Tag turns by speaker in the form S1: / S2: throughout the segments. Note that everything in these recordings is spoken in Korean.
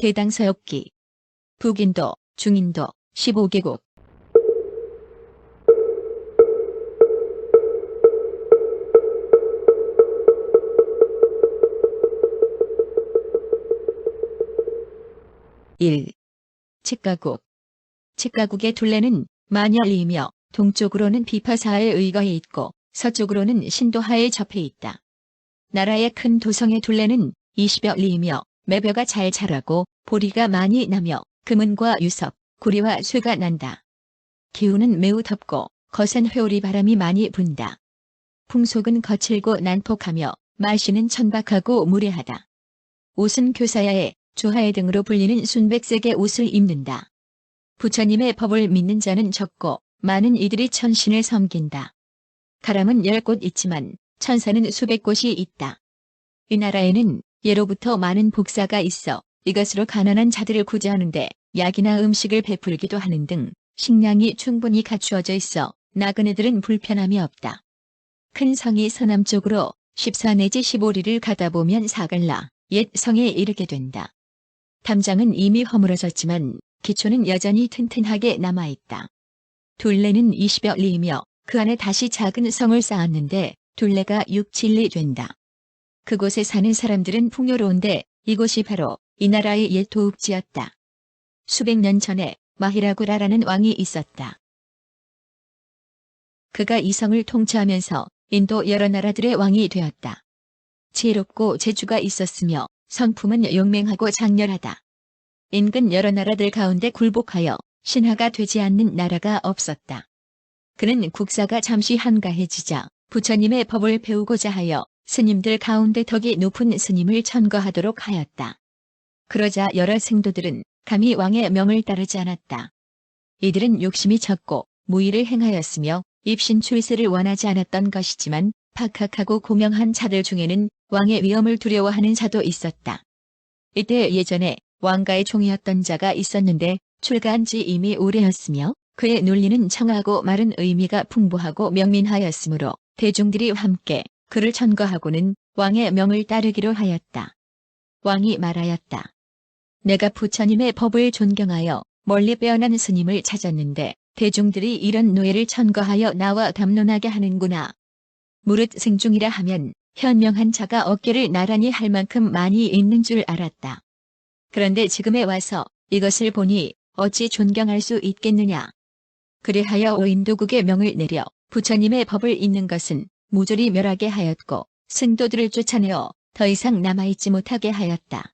S1: 대당서역기. 북인도, 중인도 15개국. 일. 칡가국. 칡가국의 둘레는 만열리이며 동쪽으로는 비파사하에 의거해 있고 서쪽으로는 신도하에 접해 있다. 나라의 큰 도성의 둘레는 20여 리이며 매벼가 잘 자라고 보리가 많이 나며 금은과 유석, 구리와 쇠가 난다. 기후는 매우 덥고 거센 회오리 바람이 많이 분다. 풍속은 거칠고 난폭하며 말씨는 천박하고 무례하다. 옷은 교사야에, 조하에 등으로 불리는 순백색의 옷을 입는다. 부처님의 법을 믿는 자는 적고 많은 이들이 천신을 섬긴다. 가람은 10곳 있지만 천사는 수백 곳이 있다. 이 나라에는 예로부터 많은 복사가 있어 이것으로 가난한 자들을 구제하는데 약이나 음식을 베풀기도 하는 등 식량이 충분히 갖추어져 있어 나그네들은 불편함이 없다. 큰 성이 서남쪽으로 14 내지 15리를 가다 보면 사갈라 옛 성에 이르게 된다. 담장은 이미 허물어졌지만 기초는 여전히 튼튼하게 남아있다. 둘레는 20여 리이며 그 안에 다시 작은 성을 쌓았는데 둘레가 6, 7리 된다. 그곳에 사는 사람들은 풍요로운데 이곳이 바로 이 나라의 옛 도읍지였다. 수백 년 전에 마히라구라라는 왕이 있었다. 그가 이 성을 통치하면서 인도 여러 나라들의 왕이 되었다. 지혜롭고 재주가 있었으며 성품은 용맹하고 장렬하다. 인근 여러 나라들 가운데 굴복하여 신하가 되지 않는 나라가 없었다. 그는 국사가 잠시 한가해지자 부처님의 법을 배우고자 하여 스님들 가운데 덕이 높은 스님을 천거하도록 하였다. 그러자 여러 생도들은 감히 왕의 명을 따르지 않았다. 이들은 욕심이 졌고 무의를 행하였으며 입신 출세를 원하지 않았던 것이지만 박학하고 고명한 자들 중에는 왕의 위엄을 두려워하는 자도 있었다. 이때 예전에 왕가의 종이었던 자가 있었는데 출가한 지 이미 오래였으며 그의 논리는 청하고 마른 의미가 풍부하고 명민하였으므로 대중들이 함께 그를 천거하고는 왕의 명을 따르기로 하였다. 왕이 말하였다. 내가 부처님의 법을 존경하여 멀리 빼어난 스님을 찾았는데 대중들이 이런 노예를 천거하여 나와 담론하게 하는구나. 무릇 생중이라 하면 현명한 자가 어깨를 나란히 할 만큼 많이 있는 줄 알았다. 그런데 지금에 와서 이것을 보니 어찌 존경할 수 있겠느냐. 그리하여 오인도국의 명을 내려 부처님의 법을 잇는 것은 무조리 멸하게 하였고 승도들을 쫓아내어 더 이상 남아있지 못하게 하였다.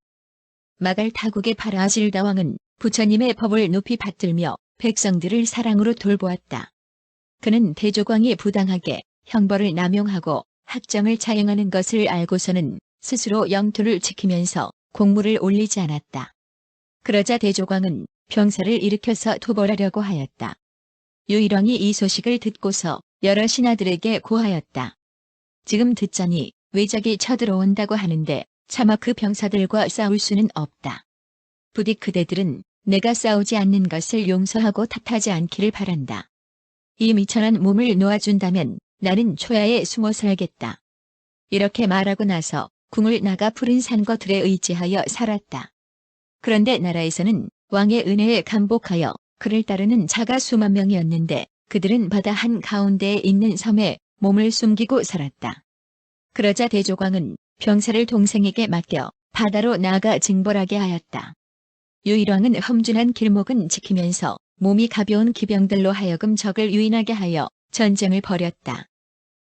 S1: 마갈타국의 파라아질다 왕은 부처님의 법을 높이 받들며 백성들을 사랑으로 돌보았다. 그는 대조광이 부당하게 형벌을 남용하고 학정을 차용하는 것을 알고서는 스스로 영토를 지키면서 공물을 올리지 않았다. 그러자 대조광은 병사를 일으켜서 토벌하려고 하였다. 유일왕이 이 소식을 듣고서 여러 신하들에게 고하였다. 지금 듣자니 외적이 쳐들어온다고 하는데 차마 그 병사들과 싸울 수는 없다. 부디 그대들은 내가 싸우지 않는 것을 용서하고 탓하지 않기를 바란다. 이 미천한 몸을 놓아준다면 나는 초야에 숨어 살겠다. 이렇게 말하고 나서 궁을 나가 푸른 산거들에 의지하여 살았다. 그런데 나라에서는 왕의 은혜에 감복하여 그를 따르는 자가 수만 명이었는데 그들은 바다 한 가운데에 있는 섬에 몸을 숨기고 살았다. 그러자 대조광은 병사를 동생에게 맡겨 바다로 나아가 징벌하게 하였다. 유일왕은 험준한 길목은 지키면서 몸이 가벼운 기병들로 하여금 적을 유인하게 하여 전쟁을 벌였다.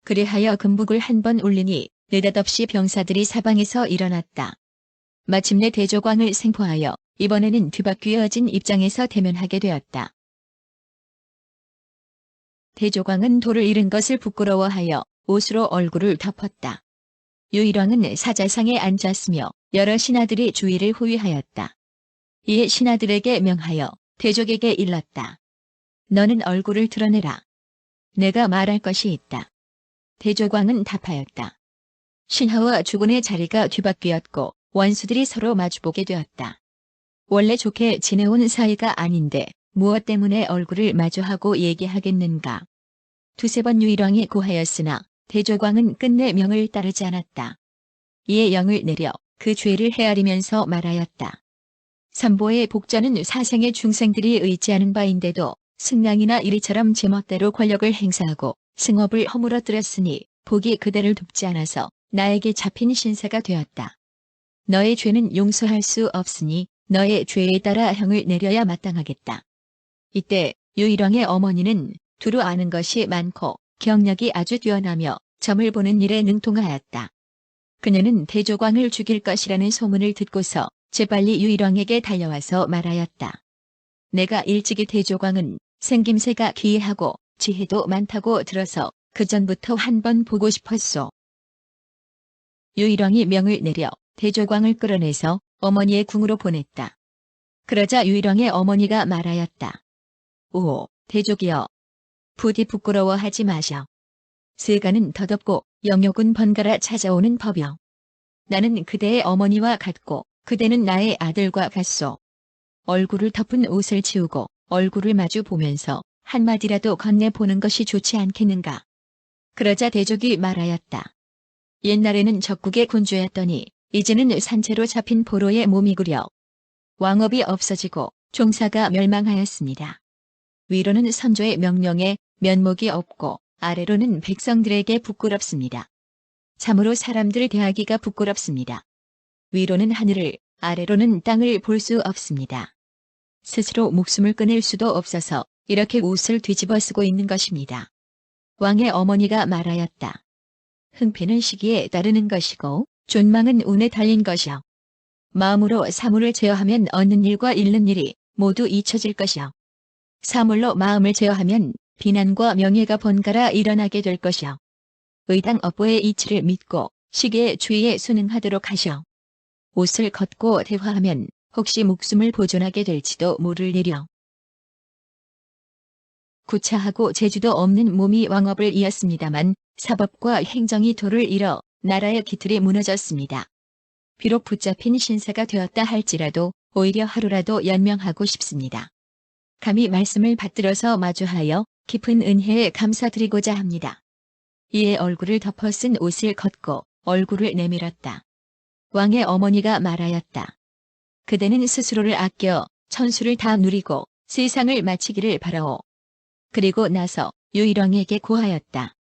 S1: 그리하여 금북을 한 번 울리니 느닷없이 병사들이 사방에서 일어났다. 마침내 대조광을 생포하여 이번에는 뒤바뀌어진 입장에서 대면하게 되었다. 대조광은 도를 잃은 것을 부끄러워하여 옷으로 얼굴을 덮었다. 유일왕은 사자상에 앉았으며 여러 신하들이 주의를 호위하였다. 이에 신하들에게 명하여 대족에게 일렀다. 너는 얼굴을 드러내라. 내가 말할 것이 있다. 대조광은 답하였다. 신하와 주군의 자리가 뒤바뀌었고 원수들이 서로 마주보게 되었다. 원래 좋게 지내온 사이가 아닌데 무엇 때문에 얼굴을 마주하고 얘기하겠는가. 두세 번 유일왕이 고하였으나 대조광은 끝내 명을 따르지 않았다. 이에 영을 내려 그 죄를 헤아리면서 말하였다. 삼보의 복전은 사생의 중생들이 의지하는 바인데도 승량이나 이리처럼 제멋대로 권력을 행사하고 승업을 허물어뜨렸으니 복이 그대를 돕지 않아서 나에게 잡힌 신세가 되었다. 너의 죄는 용서할 수 없으니 너의 죄에 따라 형을 내려야 마땅하겠다. 이때 유일왕의 어머니는 두루 아는 것이 많고 경력이 아주 뛰어나며 점을 보는 일에 능통하였다. 그녀는 대조광을 죽일 것이라는 소문을 듣고서 재빨리 유일왕에게 달려와서 말하였다. 내가 일찍이 대조광은 생김새가 기이하고 지혜도 많다고 들어서 그전부터 한번 보고 싶었소. 유일왕이 명을 내려 대조광을 끌어내서 어머니의 궁으로 보냈다. 그러자 유일왕의 어머니가 말하였다. 오, 대족이여. 부디 부끄러워하지 마셔. 세간은 덧없고 영욕은 번갈아 찾아오는 법이여. 나는 그대의 어머니와 같고 그대는 나의 아들과 같소. 얼굴을 덮은 옷을 치우고 얼굴을 마주 보면서 한마디라도 건네보는 것이 좋지 않겠는가. 그러자 대족이 말하였다. 옛날에는 적국의 군주였더니 이제는 산채로 잡힌 포로의 몸이구려. 왕업이 없어지고 종사가 멸망하였습니다. 위로는 선조의 명령에 면목이 없고 아래로는 백성들에게 부끄럽습니다. 참으로 사람들 대하기가 부끄럽습니다. 위로는 하늘을, 아래로는 땅을 볼 수 없습니다. 스스로 목숨을 끊을 수도 없어서 이렇게 옷을 뒤집어 쓰고 있는 것입니다. 왕의 어머니가 말하였다. 흥패는 시기에 따르는 것이고 존망은 운에 달린 것이여. 마음으로 사물을 제어하면 얻는 일과 잃는 일이 모두 잊혀질 것이여. 사물로 마음을 제어하면 비난과 명예가 번갈아 일어나게 될 것이여. 의당 업보의 이치를 믿고 시기의 주의에 순응하도록 하시오. 옷을 걷고 대화하면 혹시 목숨을 보존하게 될지도 모를 일이여. 구차하고 재주도 없는 몸이 왕업을 이었습니다만 사법과 행정이 도를 잃어 나라의 기틀이 무너졌습니다. 비록 붙잡힌 신사가 되었다 할지라도 오히려 하루라도 연명하고 싶습니다. 감히 말씀을 받들어서 마주하여 깊은 은혜에 감사드리고자 합니다. 이에 얼굴을 덮어 쓴 옷을 걷고 얼굴을 내밀었다. 왕의 어머니가 말하였다. 그대는 스스로를 아껴 천수를 다 누리고 세상을 마치기를 바라오. 그리고 나서 유일왕에게 고하였다.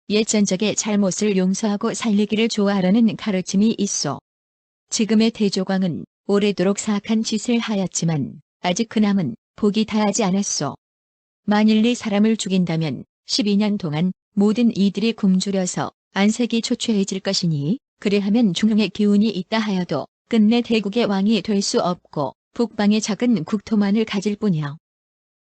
S1: 옛전적의 잘못을 용서하고 살리기를 좋아하라는 가르침이 있소. 지금의 대조광은 오래도록 사악한 짓을 하였지만 아직 그 남은 복이 다하지 않았소. 만일 이 사람을 죽인다면 12년 동안 모든 이들이 굶주려서 안색이 초췌해질 것이니 그래하면 중흥의 기운이 있다 하여도 끝내 대국의 왕이 될 수 없고 북방의 작은 국토만을 가질 뿐이요.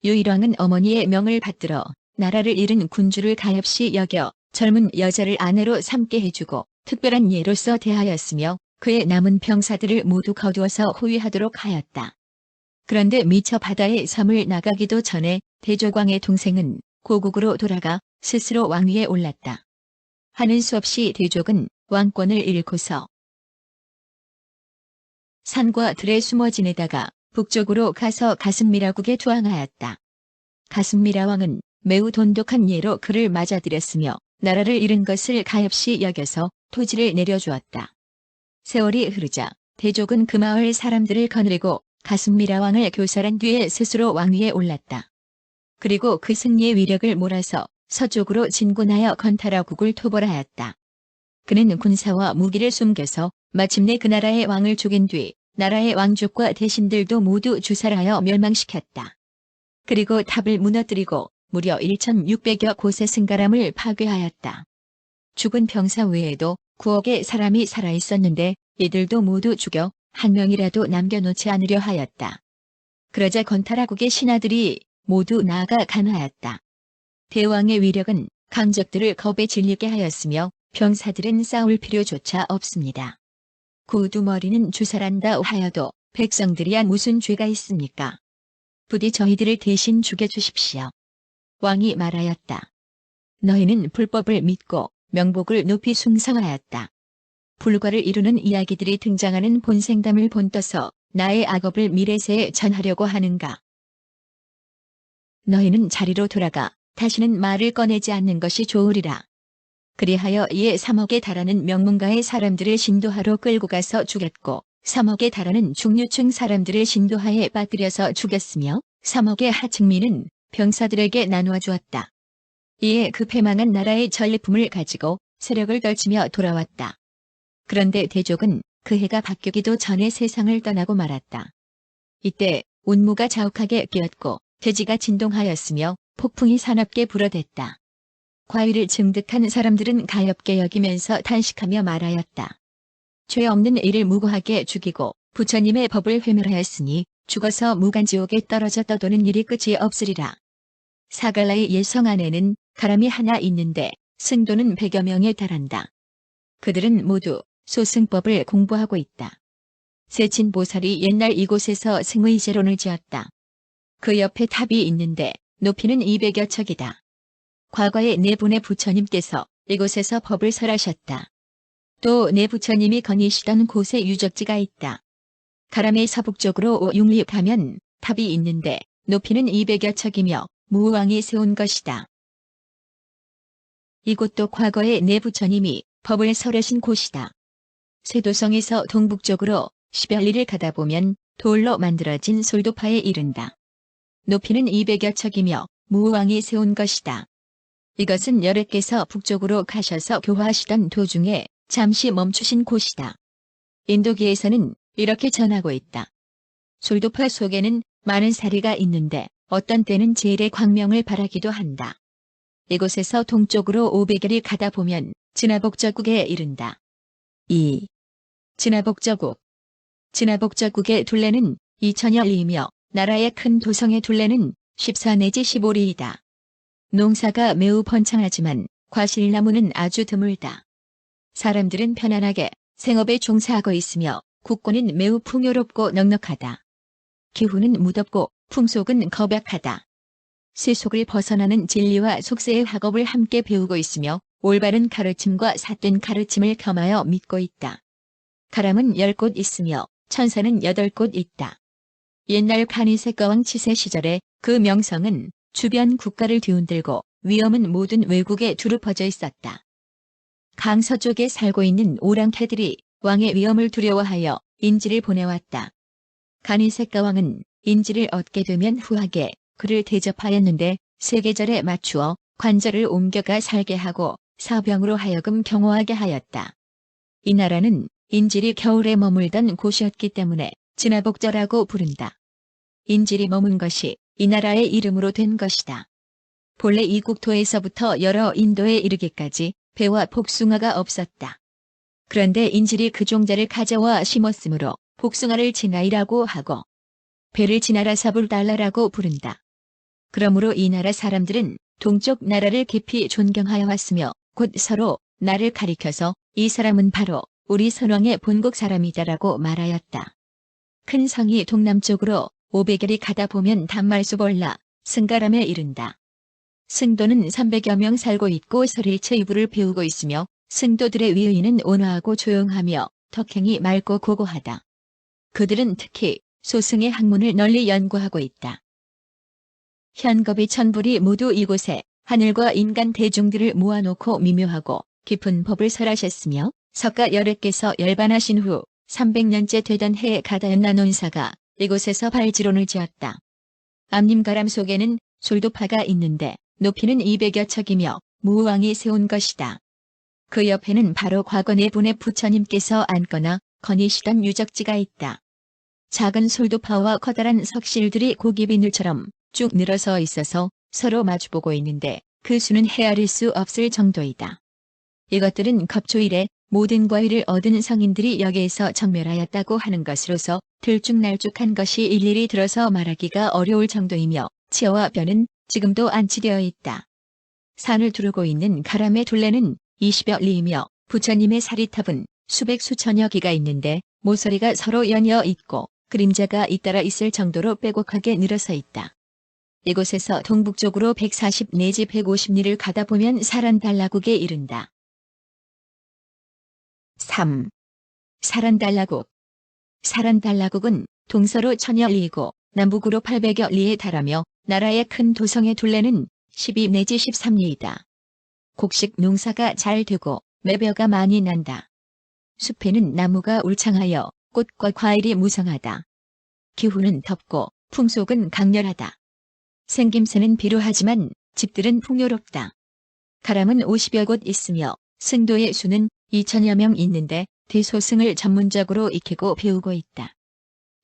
S1: 유일왕은 어머니의 명을 받들어 나라를 잃은 군주를 가엾이 여겨 젊은 여자를 아내로 삼게 해주고 특별한 예로서 대하였으며 그의 남은 병사들을 모두 거두어서 호위하도록 하였다. 그런데 미처 바다의 섬을 나가기도 전에 대조광의 동생은 고국으로 돌아가 스스로 왕위에 올랐다. 하는 수 없이 대족은 왕권을 잃고서 산과 들에 숨어 지내다가 북쪽으로 가서 가슴미라국에 투항하였다. 가슴미라 왕은 매우 돈독한 예로 그를 맞아들였으며 나라를 잃은 것을 가엾이 여겨서 토지를 내려주었다. 세월이 흐르자 대족은 그 마을 사람들을 거느리고 가슴미라 왕을 교살한 뒤에 스스로 왕위에 올랐다. 그리고 그 승리의 위력을 몰아서 서쪽으로 진군하여 건타라국을 토벌하였다. 그는 군사와 무기를 숨겨서 마침내 그 나라의 왕을 죽인 뒤 나라의 왕족과 대신들도 모두 주살하여 멸망시켰다. 그리고 탑을 무너뜨리고 무려 1600여 곳의 승가람을 파괴하였다. 죽은 병사 외에도 9억의 사람이 살아있었는데 이들도 모두 죽여 한 명이라도 남겨놓지 않으려 하였다. 그러자 건타라국의 신하들이 모두 나아가 간하였다. 대왕의 위력은 강적들을 겁에 질리게 하였으며 병사들은 싸울 필요조차 없습니다. 구두머리는 주살한다 하여도 백성들이야 무슨 죄가 있습니까? 부디 저희들을 대신 죽여주십시오. 왕이 말하였다. 너희는 불법을 믿고 명복을 높이 숭상하였다. 불과를 이루는 이야기들이 등장하는 본생담을 본떠서 나의 악업을 미래세에 전하려고 하는가? 너희는 자리로 돌아가 다시는 말을 꺼내지 않는 것이 좋으리라. 그리하여 이에 3억에 달하는 명문가의 사람들을 신도하러 끌고 가서 죽였고 3억에 달하는 중류층 사람들을 신도하에 빠뜨려서 죽였으며 3억의 하층민은 병사들에게 나누어 주었다. 이에 그 패망한 나라의 전리품을 가지고 세력을 떨치며 돌아왔다. 그런데 대족은 그 해가 바뀌기도 전에 세상을 떠나고 말았다. 이때 운무가 자욱하게 끼었고 대지가 진동하였으며 폭풍이 사납게 불어댔다. 과위를 증득한 사람들은 가엾게 여기면서 탄식하며 말하였다. 죄 없는 이를 무고하게 죽이고 부처님의 법을 회멸하였으니 죽어서 무간지옥에 떨어져 떠도는 일이 끝이 없으리라. 사갈라의 예성 안에는 가람이 하나 있는데 승도는 100여 명에 달한다. 그들은 모두 소승법을 공부하고 있다. 세친보살이 옛날 이곳에서 승의제론을 지었다. 그 옆에 탑이 있는데 높이는 200여 척이다. 과거에 네 분의 부처님께서 이곳에서 법을 설하셨다. 또 네 부처님이 거니시던 곳에 유적지가 있다. 가람의 서북쪽으로 5-6리 가면 탑이 있는데 높이는 200여 척이며 무왕이 세운 것이다. 이곳도 과거에 네 부처님이 법을 설하신 곳이다. 쇠도성에서 동북쪽으로 10여 리를 가다 보면 돌로 만들어진 솔도파에 이른다. 높이는 200여 척이며 무왕이 세운 것이다. 이것은 여래께서 북쪽으로 가셔서 교화하시던 도중에 잠시 멈추신 곳이다. 인도기에서는 이렇게 전하고 있다. 솔도파 속에는 많은 사리가 있는데 어떤 때는 제일의 광명을 바라기도 한다. 이곳에서 동쪽으로 500여리 가다 보면 진화복저국에 이른다. 2. 진화복저국. 진화복저국의 둘레는 2000여 리이며 나라의 큰 도성의 둘레는 14 내지 15리이다. 농사가 매우 번창하지만 과실나무는 아주 드물다. 사람들은 편안하게 생업에 종사하고 있으며 국권은 매우 풍요롭고 넉넉하다. 기후는 무덥고 풍속은 겁약하다. 세속을 벗어나는 진리와 속세의 학업을 함께 배우고 있으며 올바른 가르침과 삿된 가르침을 겸하여 믿고 있다. 가람은 10곳 있으며 천사는 8곳 있다. 옛날 가니세가왕 치세 시절에 그 명성은 주변 국가를 뒤흔들고 위엄은 모든 외국에 두루 퍼져 있었다. 강서쪽에 살고 있는 오랑캐들이 왕의 위엄을 두려워하여 인지를 보내왔다. 가니세가왕은 인지를 얻게 되면 후하게 그를 대접하였는데 세계절에 맞추어 관절을 옮겨가 살게 하고 사병으로 하여금 경호하게 하였다. 이 나라는 인질이 겨울에 머물던 곳이었기 때문에 진화복저라고 부른다. 인질이 머문 것이 이 나라의 이름으로 된 것이다. 본래 이 국토에서부터 여러 인도에 이르기까지 배와 복숭아가 없었다. 그런데 인질이 그 종자를 가져와 심었으므로 복숭아를 진화이라고 하고 배를 진화라 사불달라라고 부른다. 그러므로 이 나라 사람들은 동쪽 나라를 깊이 존경하여 왔으며 곧 서로 나를 가리켜서 이 사람은 바로 우리 선왕의 본국 사람이다라고 말하였다. 큰 성이 동남쪽으로 500여리 가다 보면 단말수볼라, 승가람에 이른다. 승도는 300여 명 살고 있고 설일체 유부를 배우고 있으며 승도들의 위의는 온화하고 조용하며 덕행이 맑고 고고하다. 그들은 특히 소승의 학문을 널리 연구하고 있다. 현겁이 천불이 모두 이곳에 하늘과 인간 대중들을 모아놓고 미묘하고 깊은 법을 설하셨으며 석가 열애께서 열반하신 후 300년째 되던 해에 가다연나 논사가 이곳에서 발지론을 지었다. 암림가람 속에는 솔도파가 있는데 높이는 200여 척이며 무왕이 세운 것이다. 그 옆에는 바로 과거 네 분의 부처님께서 앉거나 거니시던 유적지가 있다. 작은 솔도파와 커다란 석실들이 고기비늘처럼 쭉 늘어서 있어서 서로 마주보고 있는데 그 수는 헤아릴 수 없을 정도이다. 이것들은 겁초일에 모든 과위를 얻은 성인들이 여기에서 정멸하였다고 하는 것으로서 들쭉날쭉한 것이 일일이 들어서 말하기가 어려울 정도이며 치어와 뼈는 지금도 안치되어 있다. 산을 두르고 있는 가람의 둘레는 20여 리이며 부처님의 사리탑은 수백 수천여 기가 있는데 모서리가 서로 연이어 있고 그림자가 잇따라 있을 정도로 빼곡하게 늘어서 있다. 이곳에서 동북쪽으로 140 내지 150리를 가다 보면 사란달라국에 이른다. 3. 사란달라국. 사란달라국은 동서로 1000여 리이고 남북으로 800여 리에 달하며 나라의 큰 도성의 둘레는 12 내지 13리이다. 곡식 농사가 잘 되고 매벼가 많이 난다. 숲에는 나무가 울창하여 꽃과 과일이 무성하다. 기후는 덥고 풍속은 강렬하다. 생김새는 비루하지만 집들은 풍요롭다. 가람은 50여 곳 있으며 승도의 수는 2천여 명 있는데 대소승을 전문적으로 익히고 배우고 있다.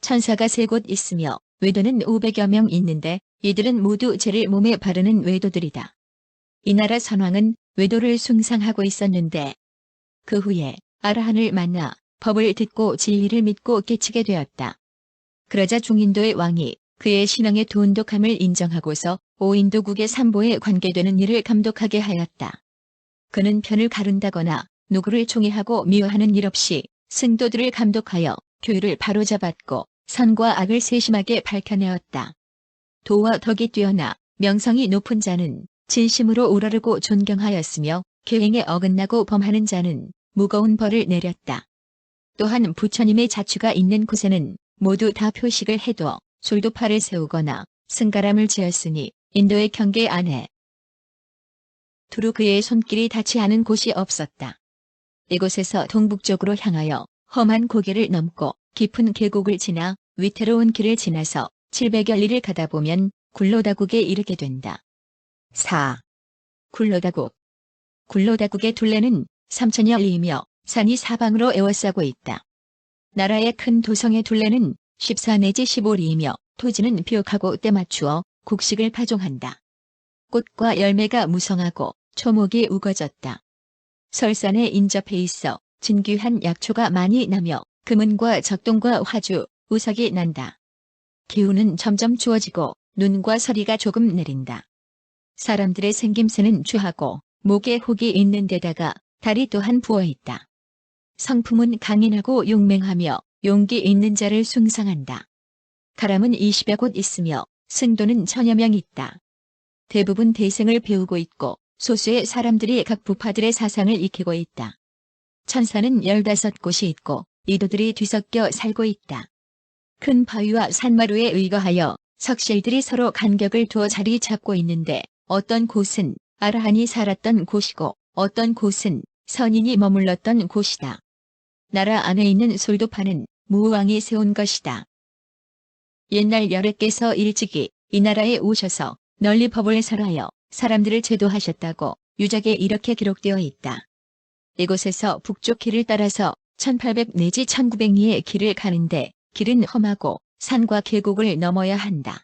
S1: 천사가 3곳 있으며 외도는 500여 명 있는데 이들은 모두 죄를 몸에 바르는 외도들이다. 이 나라 선왕은 외도를 숭상하고 있었는데 그 후에 아라한을 만나 법을 듣고 진리를 믿고 깨치게 되었다. 그러자 중인도의 왕이 그의 신앙의 돈독함을 인정하고서 오인도국의 삼보에 관계되는 일을 감독하게 하였다. 그는 편을 가른다거나 누구를 총애하고 미워하는 일 없이 승도들을 감독하여 교율을 바로잡았고 선과 악을 세심하게 밝혀내었다. 도와 덕이 뛰어나 명성이 높은 자는 진심으로 우러르고 존경하였으며 계행에 어긋나고 범하는 자는 무거운 벌을 내렸다. 또한 부처님의 자취가 있는 곳에는 모두 다 표식을 해두어 솔도파를 세우거나 승가람을 지었으니 인도의 경계 안에 두루 그의 손길이 닿지 않은 곳이 없었다. 이곳에서 동북쪽으로 향하여 험한 고개를 넘고 깊은 계곡을 지나 위태로운 길을 지나서 700여 리를 가다 보면 굴로다국에 이르게 된다. 4. 굴로다국. 굴로다국의 둘레는 3천여 리이며 산이 사방으로 에워싸고 있다. 나라의 큰 도성의 둘레는 14 내지 15리이며 토지는 비옥하고 때맞추어 곡식을 파종한다. 꽃과 열매가 무성하고 초목이 우거졌다. 설산에 인접해 있어 진귀한 약초가 많이 나며 금은과 적동과 화주, 우석이 난다. 기후는 점점 추워지고 눈과 서리가 조금 내린다. 사람들의 생김새는 추하고 목에 혹이 있는 데다가 달이 또한 부어있다. 성품은 강인하고 용맹하며 용기 있는 자를 숭상한다. 가람은 20여 곳 있으며 승도는 1000여 명 있다. 대부분 대승을 배우고 있고 소수의 사람들이 각 부파들의 사상을 익히고 있다. 천사는 15곳이 있고 이도들이 뒤섞여 살고 있다. 큰 바위와 산마루에 의거하여 석실들이 서로 간격을 두어 자리 잡고 있는데 어떤 곳은 아라한이 살았던 곳이고 어떤 곳은 선인이 머물렀던 곳이다. 나라 안에 있는 솔도파는 무왕이 세운 것이다. 옛날 여래께서 일찍이 이 나라에 오셔서 널리 법을 설하여 사람들을 제도하셨다고 유적에 이렇게 기록되어 있다. 이곳에서 북쪽 길을 따라서 1800 내지 1900리의 길을 가는데 길은 험하고 산과 계곡을 넘어야 한다.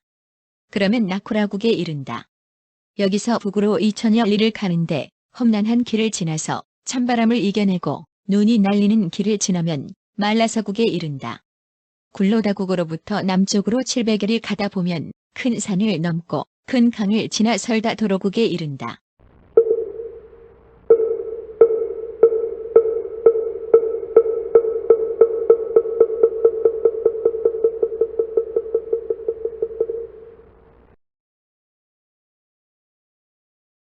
S1: 그러면 나코라국에 이른다. 여기서 북으로 2000여 리를 가는데 험난한 길을 지나서 찬바람을 이겨내고 눈이 날리는 길을 지나면 말라서국에 이른다. 굴로다국으로부터 남쪽으로 700여리 가다 보면 큰 산을 넘고 큰 강을 지나 설다도로국에 이른다.